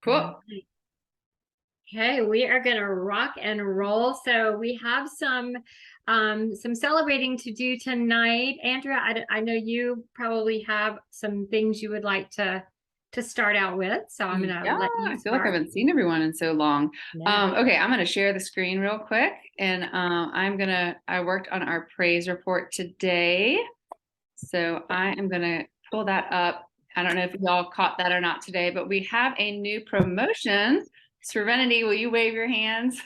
Cool. Okay, we are going to rock and roll. So we have some celebrating to do tonight. Andrea, I know you probably have some things you would like to start out with. So I'm going to Yeah, let you I feel like I start. haven't seen everyone in so long. Yeah. Okay, I'm gonna share the screen real quick, and I worked on our praise report today. So I am gonna pull that up. I don't know if y'all caught that or not today, but we have a new promotion. Serenity, will you wave your hands?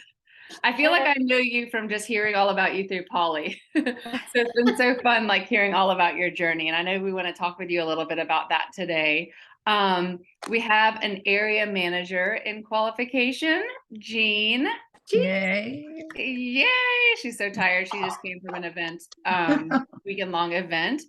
I feel like I know you from just hearing all about you through Polly. So it's been so fun, like hearing all about your journey. And I know we want to talk with you a little bit about that today. We have an area manager in qualification, Jean. Yay. Yay! She's so tired. She just came from an event, weekend long event.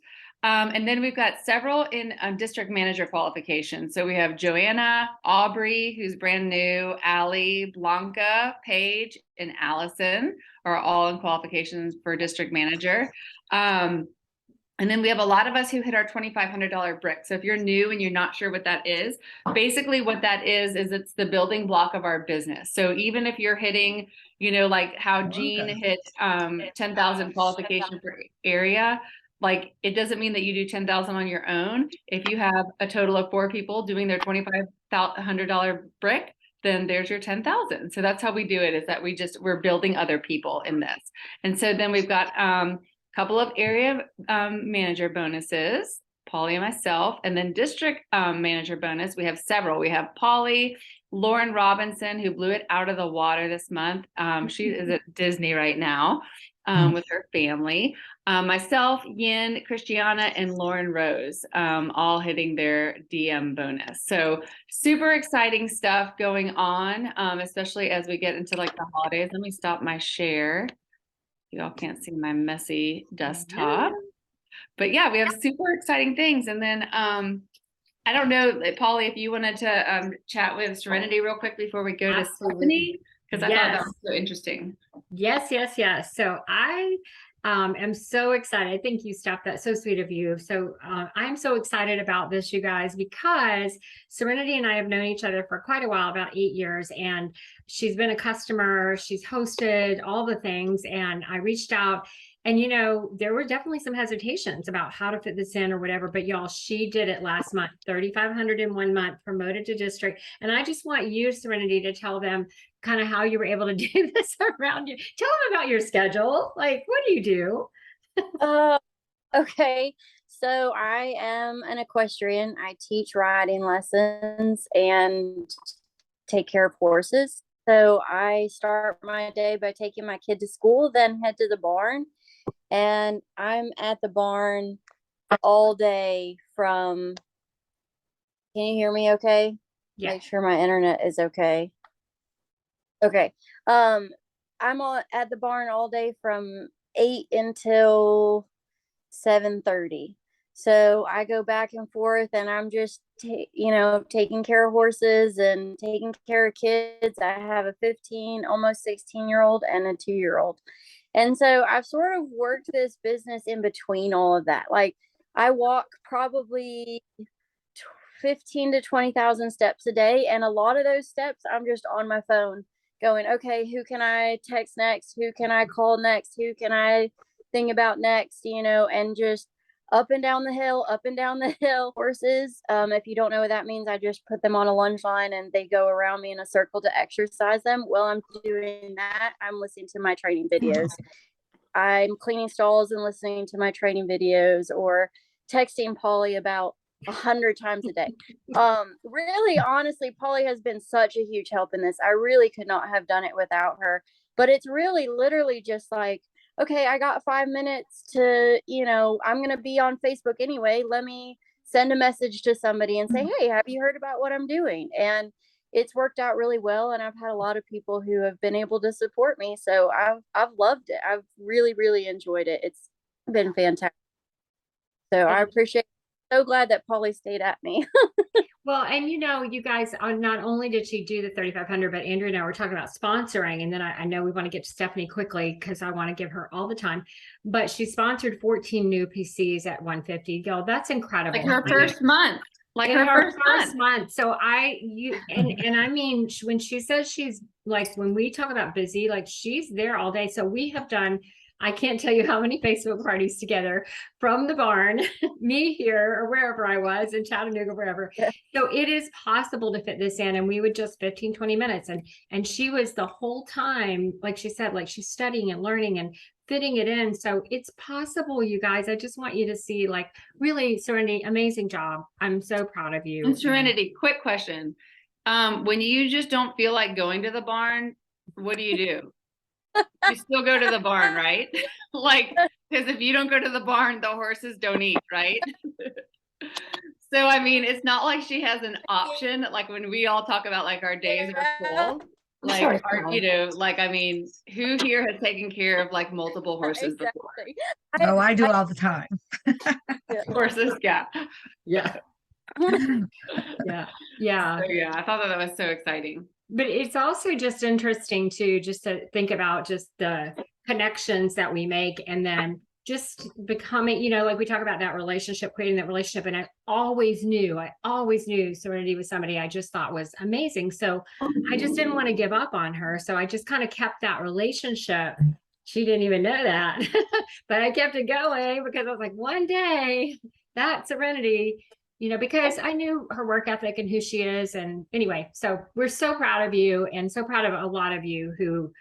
And then we've got several in district manager qualifications. So we have Joanna, Aubrey, who's brand new, Allie, Blanca, Paige, and Allison are all in qualifications for district manager. And then we have a lot of us who hit our $2,500 brick. So if you're new and you're not sure what that is, basically what that is it's the building block of our business. So even if you're hitting, like how Jean hit 10,000 qualification per area, like it doesn't mean that you do 10,000 on your own. If you have a total of 4 people doing their $2,500 brick, then there's your 10,000. So that's how we do it, is that we're building other people in this. And so then we've got couple of area manager bonuses, Polly and myself, and then district manager bonus. We have several. We have Polly, Lauren Robinson, who blew it out of the water this month. She is at Disney right now with her family. Myself, Yin, Christiana, and Lauren Rose, all hitting their DM bonus. So super exciting stuff going on, especially as we get into like the holidays. Let me stop my share. Y'all can't see my messy desktop, but yeah, we have super exciting things. And then I don't know, Polly, if you wanted to chat with Serenity real quick before we go to Stephanie, because I thought that was so interesting. Yes. So I am so excited. I think you stopped that. So sweet of you. So I'm so excited about this, you guys, because Serenity and I have known each other for quite a while, about 8 years, and she's been a customer. She's hosted all the things, and I reached out. And, there were definitely some hesitations about how to fit this in or whatever, but y'all, she did it last month, 3,500 in 1 month, promoted to district. And I just want you, Serenity, to tell them kind of how you were able to do this around you. Tell them about your schedule. Like, what do you do? Okay. So I am an equestrian. I teach riding lessons and take care of horses. So I start my day by taking my kid to school, then head to the barn. And I'm at the barn all day from, can you hear me okay? Yeah. Make sure my internet is okay. Okay. I'm at the barn all day from 8 until 7:30. So I go back and forth, and I'm just taking care of horses and taking care of kids. I have a 15, almost 16-year-old and a 2-year-old. And so I've sort of worked this business in between all of that. Like I walk probably 15 to 20,000 steps a day, and a lot of those steps I'm just on my phone going, okay, who can I text next? Who can I call next? Who can I think about next? And just up and down the hill, up and down the hill. Horses, if you don't know what that means, I just put them on a lunge line and they go around me in a circle to exercise them. While I'm doing that, I'm listening to my training videos. I'm cleaning stalls and listening to my training videos, or texting Polly about 100 times a day. Really, honestly, Polly has been such a huge help in this. I really could not have done it without her. But it's really literally just like, okay, I got 5 minutes to, I'm going to be on Facebook anyway. Let me send a message to somebody and say, hey, have you heard about what I'm doing? And it's worked out really well. And I've had a lot of people who have been able to support me. So I've loved it. I've really, really enjoyed it. It's been fantastic. So I appreciate it. So glad that Polly stayed at me. Well, and you guys, not only did she do the 3,500, but Andrea and I were talking about sponsoring. And then I know we want to get to Stephanie quickly because I want to give her all the time. But she sponsored 14 new PCs at 150. Y'all, that's incredible. Like her first month. like in her her first month. month. So and I mean, when she says she's like, when we talk about busy, like she's there all day. So we have done, I can't tell you how many Facebook parties together from the barn, me here or wherever I was in Chattanooga, wherever. Yeah. So it is possible to fit this in, and we would just 15, 20 minutes. And she was the whole time, like she said, like she's studying and learning and fitting it in. So it's possible, you guys. I just want you to see, like, really, Serenity, amazing job. I'm so proud of you. And Serenity, quick question. When you just don't feel like going to the barn, what do? You still go to the barn, right? Like, because if you don't go to the barn, the horses don't eat, right? So, I mean, it's not like she has an option. Like when we all talk about like our days are full, like, like, I mean, who here has taken care of like multiple horses before? Exactly. Oh, I do all the time. Horses, yeah. Yeah. Yeah. Yeah. So, yeah, I thought that was so exciting. But it's also just interesting too, just to think about just the connections that we make, and then just becoming, you know, like we talk about that relationship, creating that relationship. And I always knew Serenity was somebody I just thought was amazing. So I just didn't want to give up on her. So I just kind of kept that relationship. She didn't even know that, but I kept it going because I was like, one day that Serenity, you know, because I knew her work ethic and who she is. And anyway, so we're so proud of you, and so proud of a lot of you who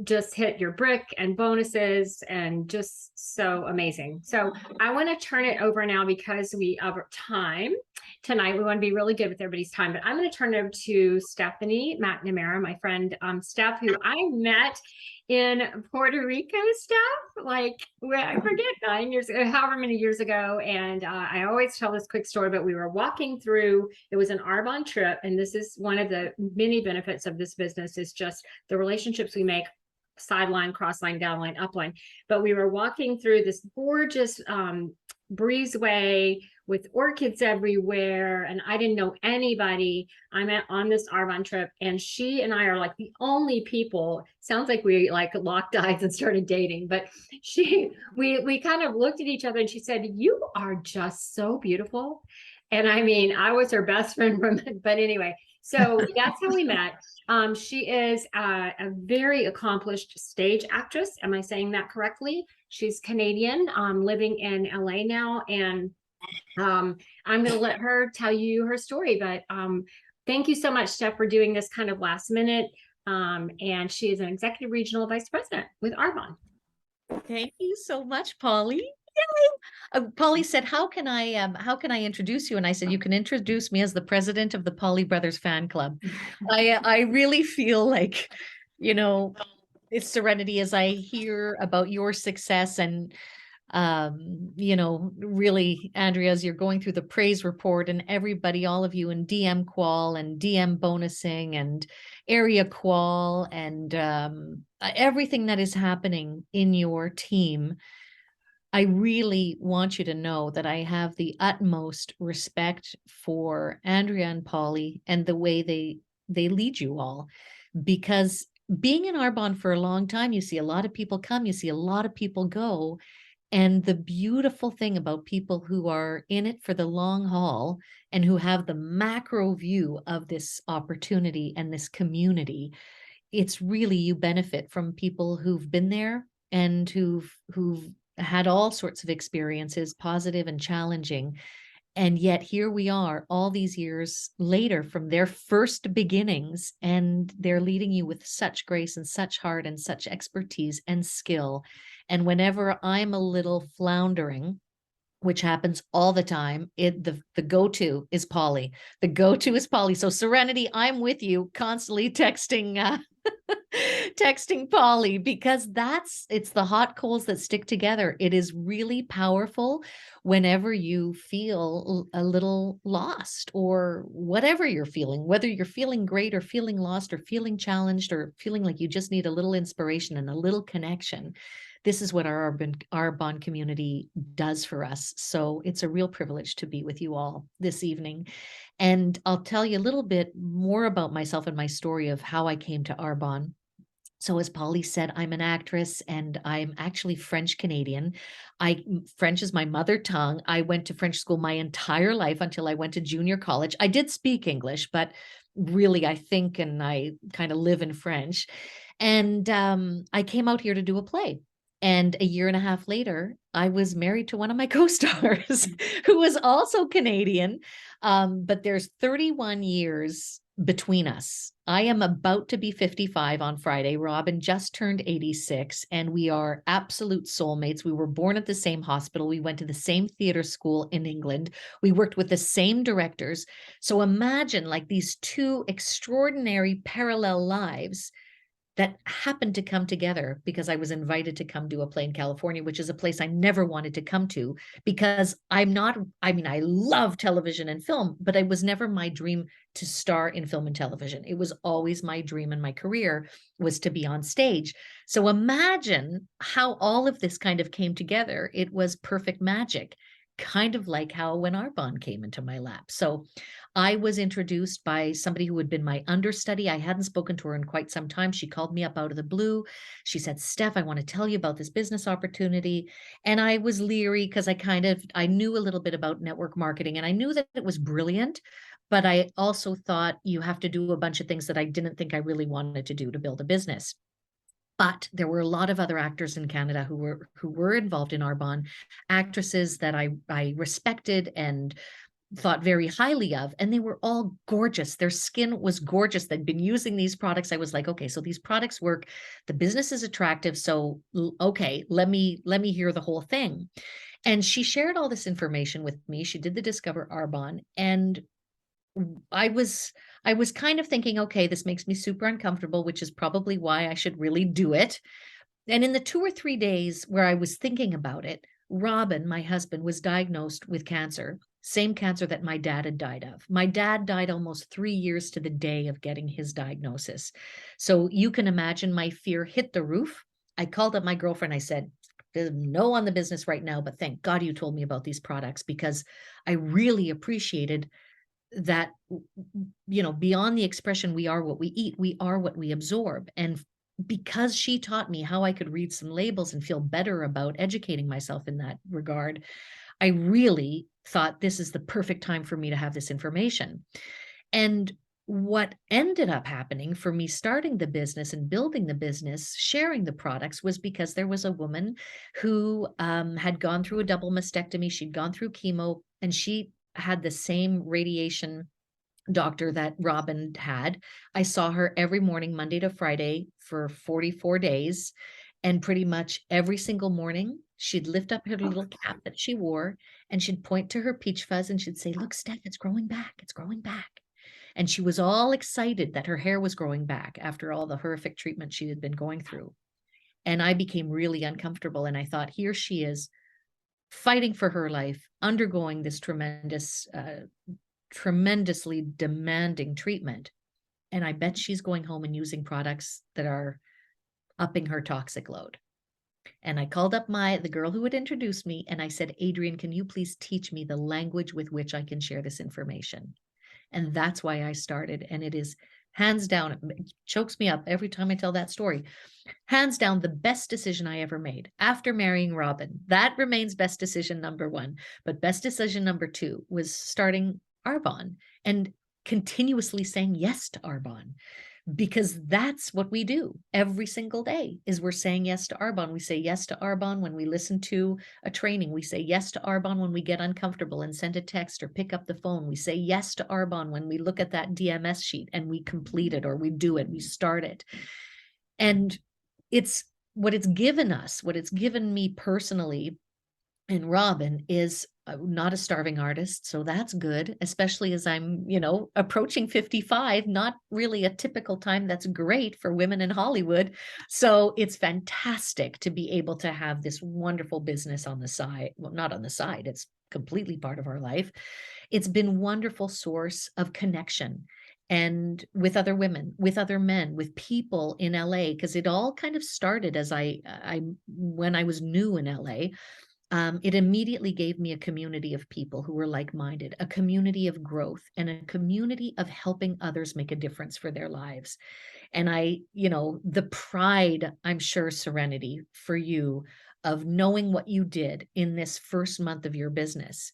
just hit your brick and bonuses, and just so amazing. So I want to turn it over now, because we have time tonight. We want to be really good with everybody's time, but I'm going to turn it over to Stephanie McNamara, my friend Steph, who I met in Puerto Rico, Steph, like, I forget, 9 years, however many years ago. And I always tell this quick story, but we were walking through, it was an Arbonne trip. And this is one of the many benefits of this business, is just the relationships we make, sideline, crossline, downline, upline. But we were walking through this gorgeous breezeway with orchids everywhere, and I didn't know anybody. I met on this Arbonne trip, and she and I are like the only people. Sounds like we like locked eyes and started dating, but we kind of looked at each other, and she said, "You are just so beautiful." And I mean, I was her best friend from, but anyway, so that's how we met. She is a very accomplished stage actress. Am I saying that correctly? She's Canadian, living in LA now. And I'm going to let her tell you her story. But thank you so much, Steph, for doing this kind of last minute. And she is an executive regional vice president with Arbonne. Thank you so much, Polly. Polly said, how can I introduce you? And I said, you can introduce me as the president of the Polly Brothers fan club. I really feel like, you know, it's Serenity, as I hear about your success, and you know, really, Andrea, as you're going through the praise report, and everybody, all of you in DM qual and DM bonusing and area qual, and everything that is happening in your team, I really want you to know that I have the utmost respect for Andrea and Polly and the way they lead you all. Because being in Arbonne for a long time, you see a lot of people come, you see a lot of people go. And the beautiful thing about people who are in it for the long haul and who have the macro view of this opportunity and this community, it's really, you benefit from people who've been there and who've had all sorts of experiences, positive and challenging. And yet here we are all these years later from their first beginnings, and they're leading you with such grace and such heart and such expertise and skill. And whenever I'm a little floundering, which happens all the time, the go-to is Polly. The go-to is Polly. So Serenity, I'm with you, constantly texting texting Polly, because it's the hot coals that stick together. It is really powerful whenever you feel a little lost, or whatever you're feeling, whether you're feeling great or feeling lost or feeling challenged or feeling like you just need a little inspiration and a little connection. This is what our Arbonne community does for us. So it's a real privilege to be with you all this evening. And I'll tell you a little bit more about myself and my story of how I came to Arbonne. So as Polly said, I'm an actress and I'm actually French Canadian. French is my mother tongue. I went to French school my entire life until I went to junior college. I did speak English, but really I think and I kind of live in French. And I came out here to do a play. And a year and a half later, I was married to one of my co-stars who was also Canadian. But there's 31 years between us. I am about to be 55 on Friday. Robin just turned 86, and we are absolute soulmates. We were born at the same hospital. We went to the same theater school in England. We worked with the same directors. So imagine like these two extraordinary parallel lives that happened to come together because I was invited to come do a play in California, which is a place I never wanted to come to because I mean, I love television and film, but it was never my dream to star in film and television. It was always my dream in my career was to be on stage. So imagine how all of this kind of came together. It was perfect magic, kind of like how when Arbonne came into my lap. So I was introduced by somebody who had been my understudy. I hadn't spoken to her in quite some time. She called me up out of the blue. She said, Steph, I want to tell you about this business opportunity. And I was leery because I knew a little bit about network marketing and I knew that it was brilliant. But I also thought you have to do a bunch of things that I didn't think I really wanted to do to build a business. But there were a lot of other actors in Canada who were involved in Arbonne, actresses that I respected and thought very highly of, and they were all gorgeous. Their skin was gorgeous. They'd been using these products. I was like, okay, so these products work. The business is attractive. So okay, let me hear the whole thing. And she shared all this information with me. She did the Discover Arbonne, and I was I was kind of thinking, okay, this makes me super uncomfortable, which is probably why I should really do it. And in the 2 or 3 days where I was thinking about it, Robin, my husband, was diagnosed with cancer, same cancer that my dad had died of. My dad died almost 3 years to the day of getting his diagnosis. So you can imagine my fear hit the roof. I called up my girlfriend. I said, "There's no on the business right now, but thank God you told me about these products because I really appreciated that, beyond the expression, we are what we eat, we are what we absorb." And because she taught me how I could read some labels and feel better about educating myself in that regard, I really thought this is the perfect time for me to have this information. And what ended up happening for me starting the business and building the business, sharing the products, was because there was a woman who had gone through a double mastectomy. She'd gone through chemo and she had the same radiation doctor that Robin had. I saw her every morning, Monday to Friday, for 44 days. And pretty much every single morning, she'd lift up her little cap that she wore and she'd point to her peach fuzz and she'd say, Look, Steph, it's growing back. It's growing back. And she was all excited that her hair was growing back after all the horrific treatment she had been going through. And I became really uncomfortable. And I thought, here she is fighting for her life, undergoing this tremendously demanding treatment. And I bet she's going home and using products that are upping her toxic load. And I called up the girl who had introduced me and I said, Adrienne, can you please teach me the language with which I can share this information? And that's why I started. And it is hands down, it chokes me up every time I tell that story. Hands down, the best decision I ever made after marrying Robin. That remains best decision number one. But best decision number two was starting Arbonne and continuously saying yes to Arbonne, because that's what we do every single day is we're saying yes to Arbonne. We say yes to Arbonne when we listen to a training. We say yes to Arbonne when we get uncomfortable and send a text or pick up the phone. We say yes to Arbonne when we look at that DMS sheet and we complete it or we do it, we start it. And it's what it's given us, what it's given me personally and Robin is not a starving artist. So that's good, especially as I'm, approaching 55, not really a typical time that's great for women in Hollywood. So it's fantastic to be able to have this wonderful business on the side. Well, not on the side, it's completely part of our life. It's been wonderful source of connection and with other women, with other men, with people in LA, because it all kind of started as when I was new in LA. it immediately gave me a community of people who were like-minded, a community of growth, and a community of helping others make a difference for their lives. And the pride, I'm sure, Serenity, for you of knowing what you did in this first month of your business,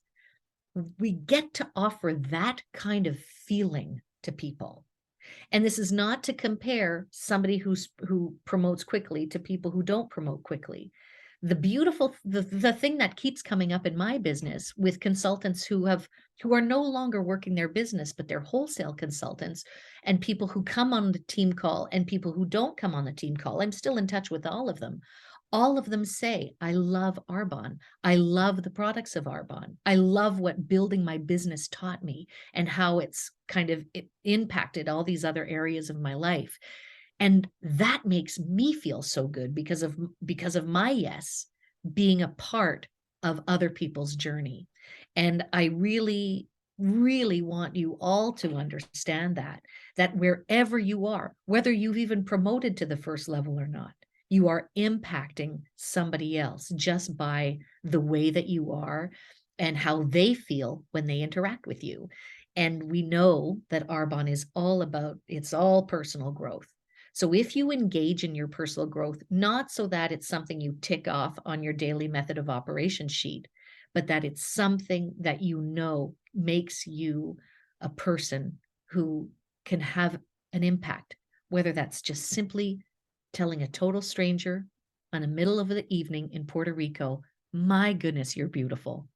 we get to offer that kind of feeling to people. And this is not to compare somebody who promotes quickly to people who don't promote quickly. The thing that keeps coming up in my business with consultants who are no longer working their business, but they're wholesale consultants, and people who come on the team call and people who don't come on the team call. I'm still in touch with all of them. All of them say, I love Arbonne. I love the products of Arbonne. I love what building my business taught me and how it's kind of impacted all these other areas of my life. And that makes me feel so good because of my yes being a part of other people's journey. And I really, really want you all to understand that wherever you are, whether you've even promoted to the first level or not, you are impacting somebody else just by the way that you are and how they feel when they interact with you. And we know that Arbonne is it's all personal growth. So if you engage in your personal growth, not so that it's something you tick off on your daily method of operation sheet, but that it's something that makes you a person who can have an impact, whether that's just simply telling a total stranger on the middle of the evening in Puerto Rico, my goodness, you're beautiful.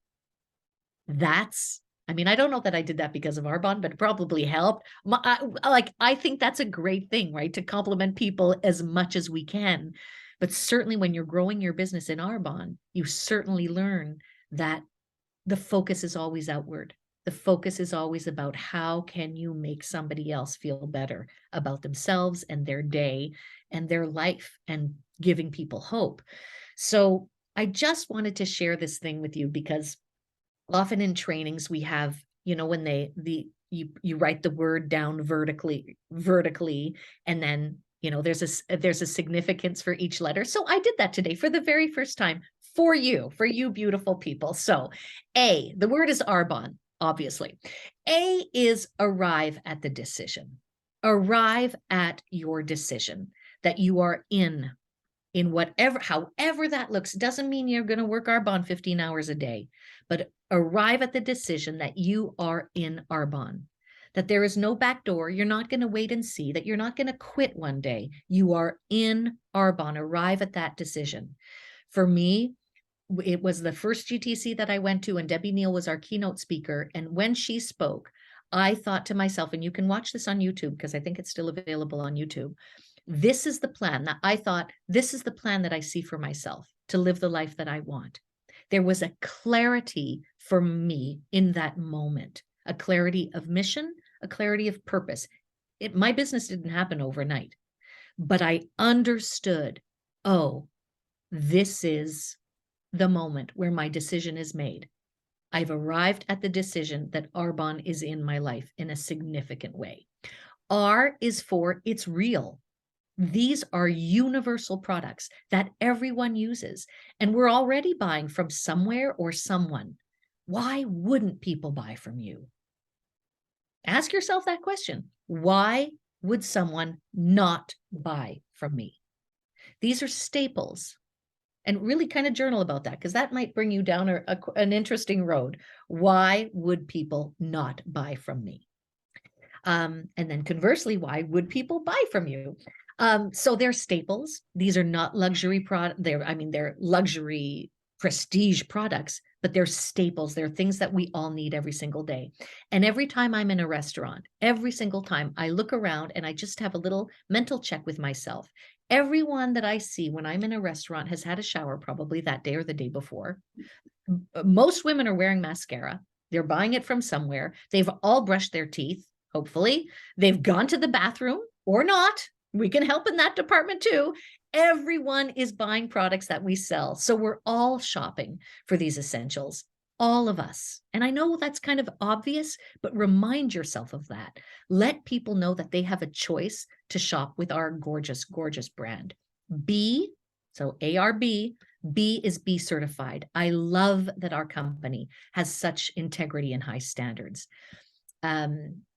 I don't know that I did that because of Arbonne, but it probably helped. I think that's a great thing, right? To compliment people as much as we can. But certainly when you're growing your business in Arbonne, you certainly learn that the focus is always outward. The focus is always about how can you make somebody else feel better about themselves and their day and their life and giving people hope. So I just wanted to share this thing with you because often in trainings we have, when you write the word down vertically, and then, there's a significance for each letter. So I did that today for the very first time for you beautiful people. So A, the word is Arbonne, obviously. A is arrive at the decision. Arrive at your decision that you are in however that looks. Doesn't mean you're going to work Arbonne 15 hours a day, but arrive at the decision that you are in Arbonne, that there is no back door. You're not going to wait and see, that you're not going to quit one day. You are in Arbonne. Arrive at that decision. For me, it was the first GTC that I went to, and Debbie Neal was our keynote speaker. And when she spoke, I thought to myself, and you can watch this on YouTube because I think it's still available on YouTube. This is the plan that I thought, this is the plan that I see for myself to live the life that I want. There was a clarity for me in that moment, a clarity of mission, a clarity of purpose. My business didn't happen overnight, but I understood, this is the moment where my decision is made. I've arrived at the decision that Arbonne is in my life in a significant way. R is for it's real. These are universal products that everyone uses, and we're already buying from somewhere or someone. Why wouldn't people buy from you? Ask yourself that question. Why would someone not buy from me? These are staples. And really kind of journal about that, because that might bring you down an interesting road. Why would people not buy from me? And then conversely, why would people buy from you? So they're staples. These are not luxury they're luxury prestige products, but they're staples. They're things that we all need every single day. And every time I'm in a restaurant, every single time I look around and I just have a little mental check with myself. Everyone that I see when I'm in a restaurant has had a shower probably that day or the day before. Most women are wearing mascara. They're buying it from somewhere. They've all brushed their teeth, hopefully. They've gone to the bathroom or not. We can help in that department too. Everyone is buying products that we sell. So we're all shopping for these essentials, all of us. And I know that's kind of obvious, but remind yourself of that. Let people know that they have a choice to shop with our gorgeous, gorgeous brand. B, so ARB, B is B certified. I love that our company has such integrity and high standards.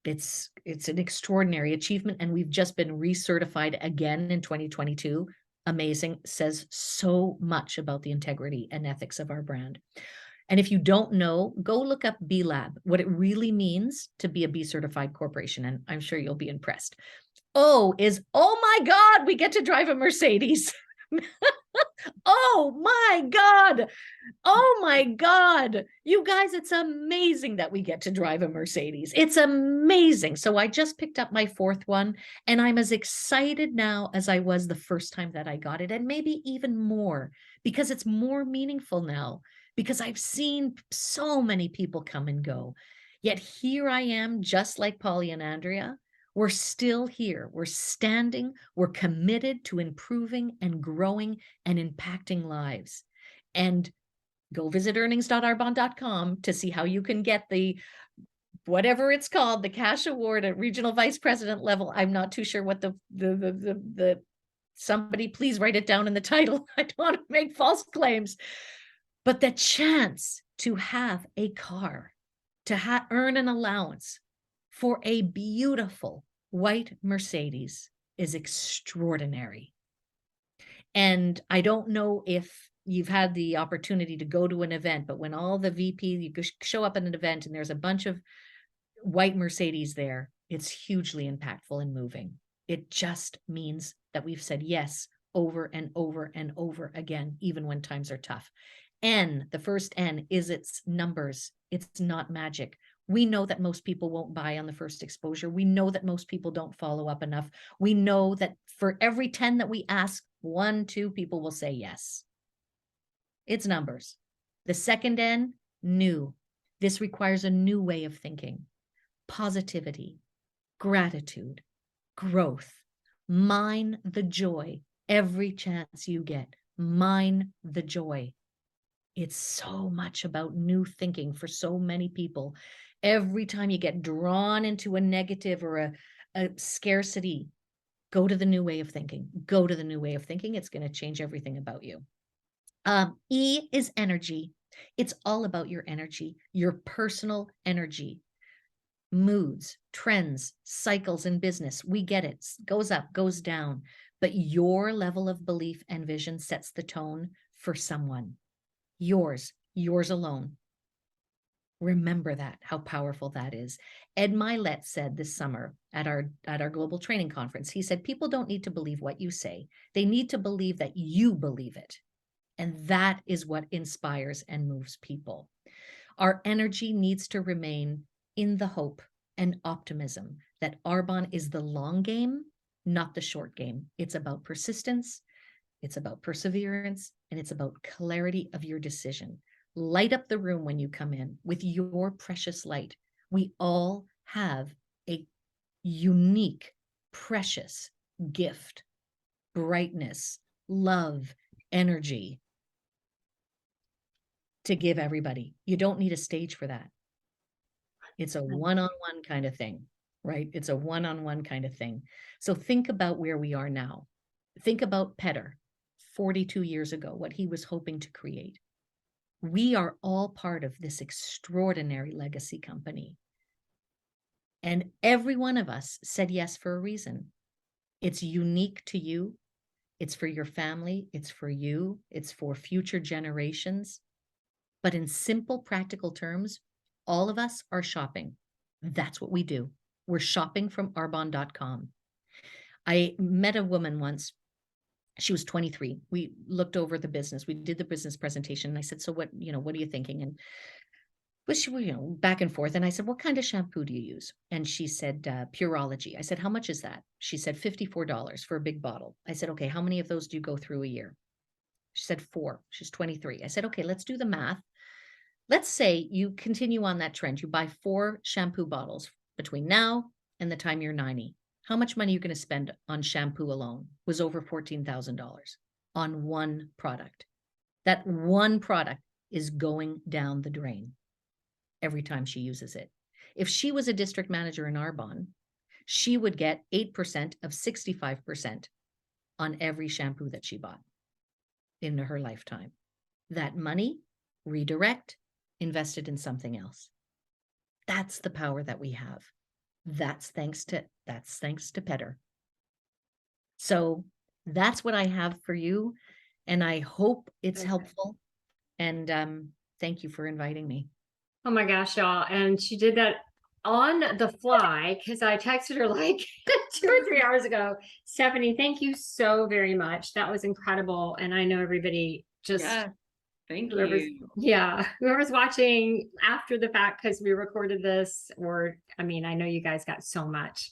It's an extraordinary achievement, and we've just been recertified again in 2022. Amazing. Says so much about the integrity and ethics of our brand. And if you don't know, go look up B Lab, what it really means to be a B certified corporation, and I'm sure you'll be impressed. O is, oh my God, we get to drive a Mercedes. Oh my God. Oh my God. You guys, it's amazing that we get to drive a Mercedes. It's amazing. So I just picked up my fourth one, and I'm as excited now as I was the first time that I got it, and maybe even more, because it's more meaningful now, because I've seen so many people come and go. Yet here I am, just like Polly and Andrea. We're still here. We're standing. We're committed to improving and growing and impacting lives. And go visit earnings.arbonne.com to see how you can get the, whatever it's called, the cash award at regional vice president level. I'm not too sure what the somebody please write it down in the title. I don't want to make false claims, but the chance to have a car, to earn an allowance for a beautiful white Mercedes is extraordinary. And I don't know if you've had the opportunity to go to an event, but when all the VP, you show up at an event and there's a bunch of white Mercedes there, it's hugely impactful and moving. It just means that we've said yes over and over and over again, even when times are tough. N, the first N, is its numbers. It's not magic. We know that most people won't buy on the first exposure. We know that most people don't follow up enough. We know that for every 10 that we ask, 1, 2 people will say yes. It's numbers. The second N, new. This requires a new way of thinking. Positivity, gratitude, growth. Mine the joy every chance you get. Mine the joy. It's so much about new thinking for so many people. Every time you get drawn into a negative or a scarcity, go to the new way of thinking. Go to the new way of thinking. It's going to change everything about you. E is energy. It's all about your energy, your personal energy. Moods, trends, cycles in business. We get it. Goes up, goes down. But your level of belief and vision sets the tone for someone. Yours alone. Remember that, how powerful that is. Ed Milet said this summer at our global training conference, he said, people don't need to believe what you say. They need to believe that you believe it. And that is what inspires and moves people. Our energy needs to remain in the hope and optimism that Arbonne is the long game, not the short game. It's about persistence, it's about perseverance, and it's about clarity of your decision. Light up the room when you come in with your precious light. We all have a unique, precious gift, brightness, love, energy to give everybody. You don't need a stage for that. It's a one-on-one kind of thing, right? It's a one-on-one kind of thing. So think about where we are now. Think about Petter 42 years ago, what he was hoping to create. We are all part of this extraordinary legacy company. And every one of us said yes for a reason. It's unique to you. It's for your family. It's for you. It's for future generations. But in simple, practical terms, all of us are shopping. That's what we do. We're shopping from arbonne.com. I met a woman once. She was 23. We looked over the business. We did the business presentation. And I said, so what are you thinking? And she, back and forth. And I said, what kind of shampoo do you use? And she said, Pureology. I said, how much is that? She said, $54 for a big bottle. I said, okay, how many of those do you go through a year? She said 4. She's 23. I said, okay, let's do the math. Let's say you continue on that trend. You buy 4 shampoo bottles between now and the time you're 90. How much money are you going to spend on shampoo alone? Was over $14,000 on one product. That one product is going down the drain every time she uses it. If she was a district manager in Arbonne, she would get 8% of 65% on every shampoo that she bought. in her lifetime. That money, redirect, invested in something else. That's the power that we have. That's thanks to Petter. So that's what I have for you. And I hope it's Okay. helpful. And thank you for inviting me. Oh my gosh, y'all. And she did that on the fly because I texted her like 2 or 3 hours ago. Stephanie, thank you so very much. That was incredible. And I know everybody just Yeah. Thank whoever's you. whoever's watching after the fact, because we recorded this, or I mean, I know you guys got so much.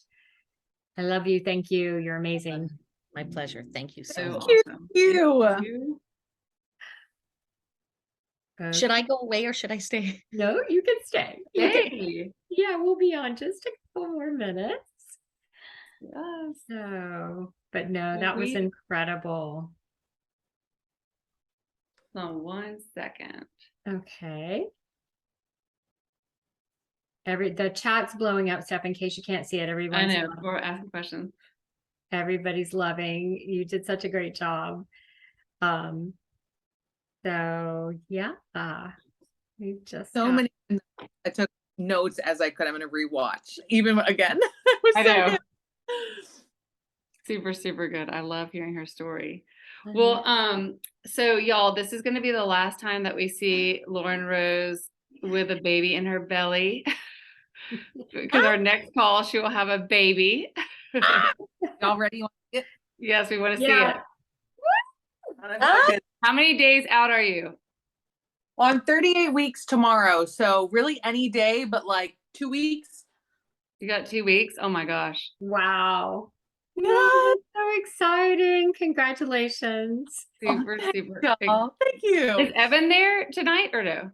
I love you. Thank you. You're amazing. My pleasure. Thank you so So much. awesome. you. Thank you. Should I go away or should I stay? No, you can stay. You can- Yay. yeah, we'll be on just a couple more minutes. Yes. So, but no, Well, that was we- incredible. Hold on 1 second. Okay. The chat's blowing up, Steph, in case you can't see it. I Everyone's know. We're asking questions. everybody's loving. You did such a great job. So yeah, we just So have- many. I took notes as I could. I'm going to rewatch even again. It was I so know. good. Super, super good. I love hearing her story. Mhm. Well, so y'all, this is gonna be the last time that we see Lauren Rose with a baby in her belly. Because our next call, she will have a baby. Y'all ready? You want to get Yes, we want to see Yeah. it. Ah! How many days out are you? Well, I'm 38 weeks tomorrow, so really any day, but like 2 weeks. You got 2 weeks? Oh my gosh. Wow. Yeah. So exciting. Congratulations. Super, super. Y'all. Thank you. Is Evan there tonight or no?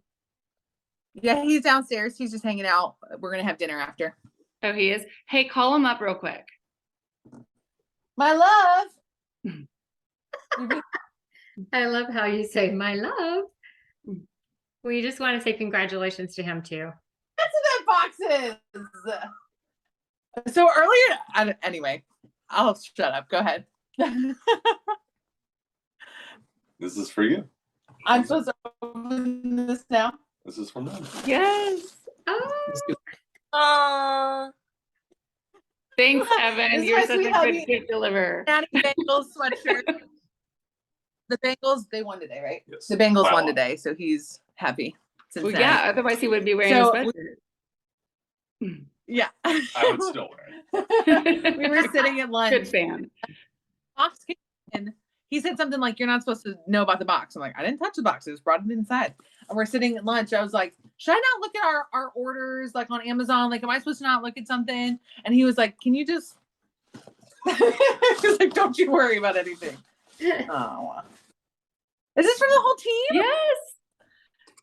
Yeah, he's downstairs. He's just hanging out. We're gonna have dinner after. Oh, he is. Hey, call him up real quick. My love. I love how you say my love. Mm. We just want to say congratulations to him too. That's in that boxes. So earlier, anyway, I'll shut up. Go ahead. This is for you. I'm supposed to open this now. This is from them. Yes. Aw. Thanks, Evan. This is You're my such a sweet good hubby. cake deliverer. Natty Bengals sweatshirt. The Bengals, they won today, right? Yes. The Bengals By a won lot. today, so he's happy. Well, Cincinnati. yeah, otherwise he would be wearing So, a Yeah. I would still wear it. sweatshirt. We were sitting at lunch. Good fan. Box came in. He said something like, "You're not supposed to know about the box." I'm like, "I didn't touch the box. I just brought it inside." And we're sitting at lunch. I was like, "Should I not look at our orders like on Amazon? Like, am I supposed to not look at something?" And he was like, "Can you just?" He's like, "Don't you worry about anything." Oh, is this from the whole team? Yes.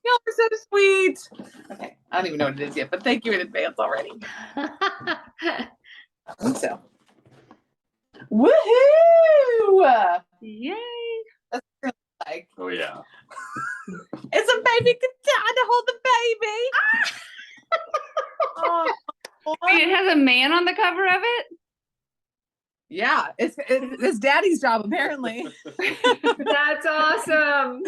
Y'all are so sweet. Okay, I don't even know what it is yet, but thank you in advance already. So, woohoo! Yay. Like, Oh yeah. it's a baby time to hold the baby. Oh, Wait, it has a man on the cover of it? yeah, it's daddy's job apparently. That's awesome.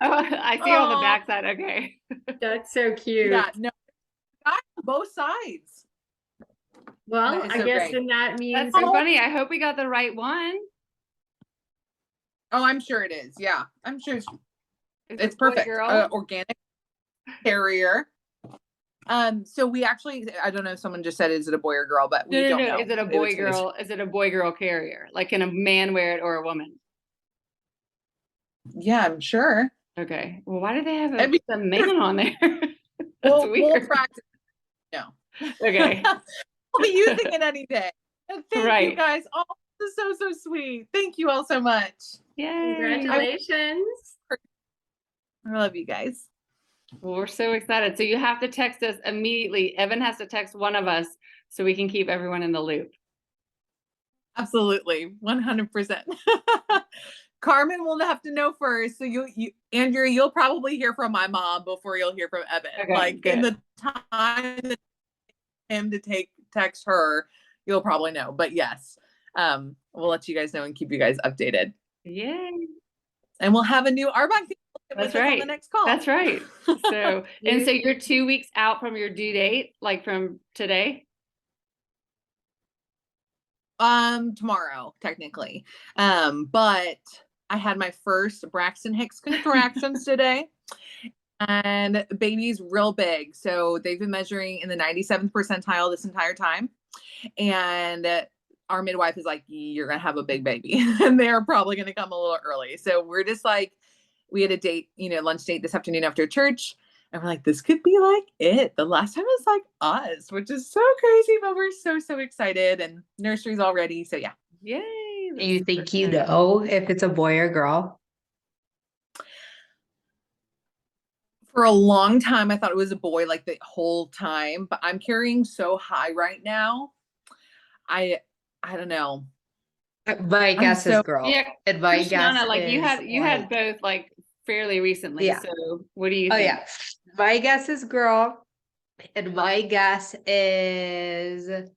Oh, I see on the Aw. backside. Okay. That's so cute. Yeah, no, I on both sides. Well, That is I so guess great. then that means That's so funny. I hope we got the right one. Oh, I'm sure it is. Yeah, I'm sure Is it's it boy, perfect. girl? Organic carrier. So we actually, I don't know if someone just said, is it a boy or girl, but we No, don't no, no. know. Is it a boy girl? Is it a boy girl carrier? Like, can a man wear it or a woman? Yeah, I'm sure. Okay. Well, why do they have That'd be- a man on there? That's We'll weird. practice. No. Okay. We'll be using it any day. And thank you Right. guys. Oh, this is so sweet. Thank you all so much. Yay. congratulations. I love you guys. Well, we're so excited. So you have to text us immediately. Evan has to text one of us so we can keep everyone in the loop. Absolutely. 100%. Carmen will have to know first. So you Andrea, you'll probably hear from my mom before you'll hear from Evan. Okay, like in good. the time that him to text her, you'll probably know. But yes, we'll let you guys know and keep you guys updated. Yay. And we'll have a new Arbonne That's with us on right. the next call. That's right. So, and so you're 2 weeks out from your due date, like from today? Tomorrow, technically. But I had my first Braxton Hicks contractions today. And baby's real big. So they've been measuring in the 97th percentile this entire time. And our midwife is like, you're going to have a big baby. And they're probably going to come a little early. So we're just like, we had a date, lunch date this afternoon after church. And we're like, this could be like it. The last time was like us, which is so crazy, but we're so, so excited. And nursery's all ready. So yeah. Yay. Do you think you know if it's a boy or girl? For a long time, I thought it was a boy like the whole time, but I'm carrying so high right now. I don't know. My guess is girl. Yeah, And my Christiana, guess like is you had both like fairly recently. Yeah. So what do you Oh think? yeah. My guess is girl. And my guess is,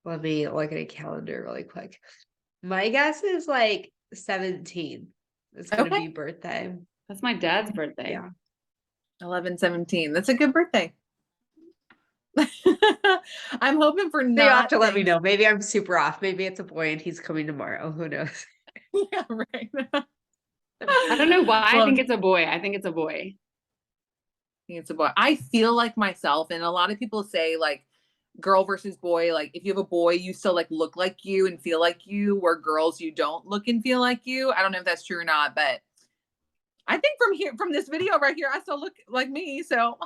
let me look at a calendar really quick. My guess is like 17. It's gonna Okay. be birthday. That's my dad's birthday. Yeah. 11/17. That's a good birthday. I'm hoping for So you have not to let me things- know. Maybe I'm super off. Maybe it's a boy and he's coming tomorrow. Who knows? Yeah, right. I don't know why I Well, think it's a boy. I think it's a boy. think it's a boy. I feel like myself, and a lot of people say like girl versus boy. Like if you have a boy, you still like look like you and feel like you, where girls you don't look and feel like you. I don't know if that's true or not, but I think from this video right here, I still look like me. So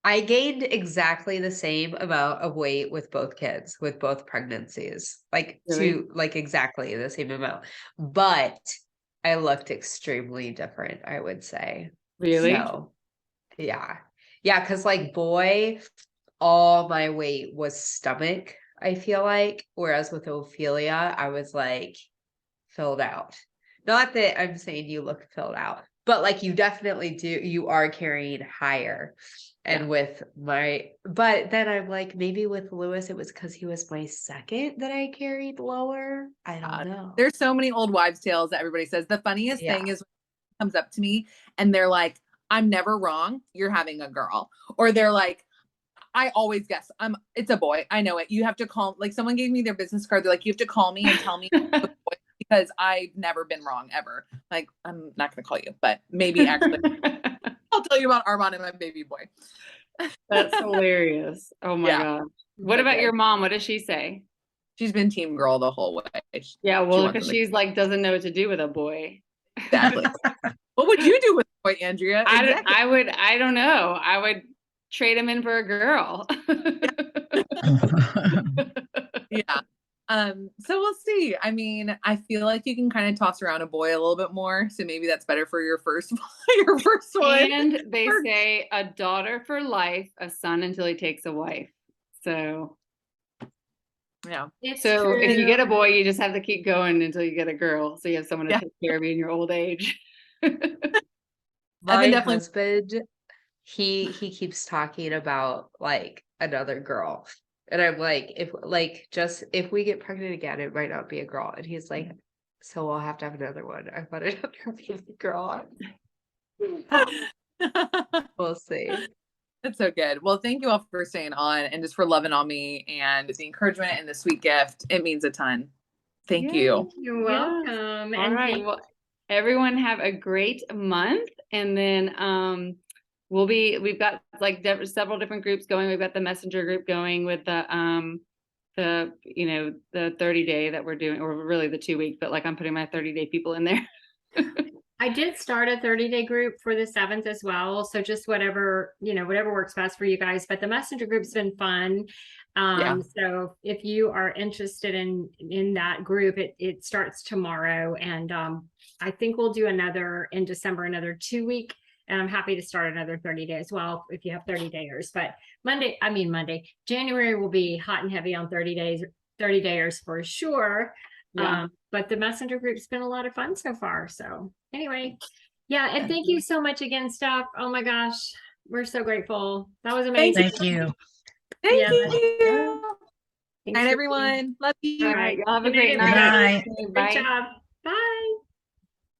I gained exactly the same amount of weight with both kids, with both pregnancies, like Really? exactly the same amount. But I looked extremely different, I would say. Really? So, yeah. Yeah, because like boy, all my weight was stomach, I feel like. Whereas with Ophelia, I was like filled out. Not that I'm saying you look filled out, but like you definitely do, you are carrying higher. And with but then I'm like, maybe with Lewis, it was because he was my second that I carried lower. I don't know. there's so many old wives' tales that everybody says. The funniest thing is when someone comes up to me and they're like, I'm never wrong. You're having a girl. Or they're like, I always guess it's a boy. I know it. You have to call, like someone gave me their business card. They're like, you have to call me and tell me it's a boy because I've never been wrong ever. Like, I'm not going to call you, but maybe actually I'll tell you about Arbonne and my baby boy. That's hilarious. Oh my Yeah. God. What about your mom? What does she say? She's been team girl the whole way. Yeah, well, wants because him to- she's like doesn't know what to do with a boy. Exactly. What would you do with a boy, Andrea? Exactly. I don't know. I would trade him in for a girl. Yeah. So we'll see. I mean, I feel like you can kind of toss around a boy a little bit more. So maybe that's better for your first your first one. And they say a daughter for life, a son until he takes a wife. So Yeah. It's so if you true. get a boy, you just have to keep going until you get a girl. So you have someone to Yeah. take care of you in your old age. My definitely- husband, he keeps talking about like another girl. And I'm like, if we get pregnant again, it might not be a girl. And he's like, so we'll have to have another one. I want another baby girl. We'll see. That's so good. Well, thank you all for staying on and just for loving on me and the encouragement and the sweet gift. It means a ton. Thank you. You're Yes. welcome. All And right. Well, everyone have a great month. And then we've got like several different groups going. We've got the messenger group going with the 30-day that we're doing, or really the 2 week, but like I'm putting my 30-day people in there. I did start a 30-day group for the 7th as well. So just whatever works best for you guys. But the messenger group's been fun. So if you are interested in that group, it starts tomorrow. And I think we'll do another in December, another 2 week. And I'm happy to start another 30-day as well if you have 30 dayers. But Monday, January will be hot and heavy on 30 dayers for sure. Yeah. But the messenger group's been a lot of fun so far. So anyway, and thank you so much again, Steph. Oh my gosh, we're so grateful. That was amazing. Thank you. Thank Yeah. you. Thanks Night, for- everyone. Love you. All right. Y'all have a Good night, great everybody. night. Good Good Bye. job. Bye.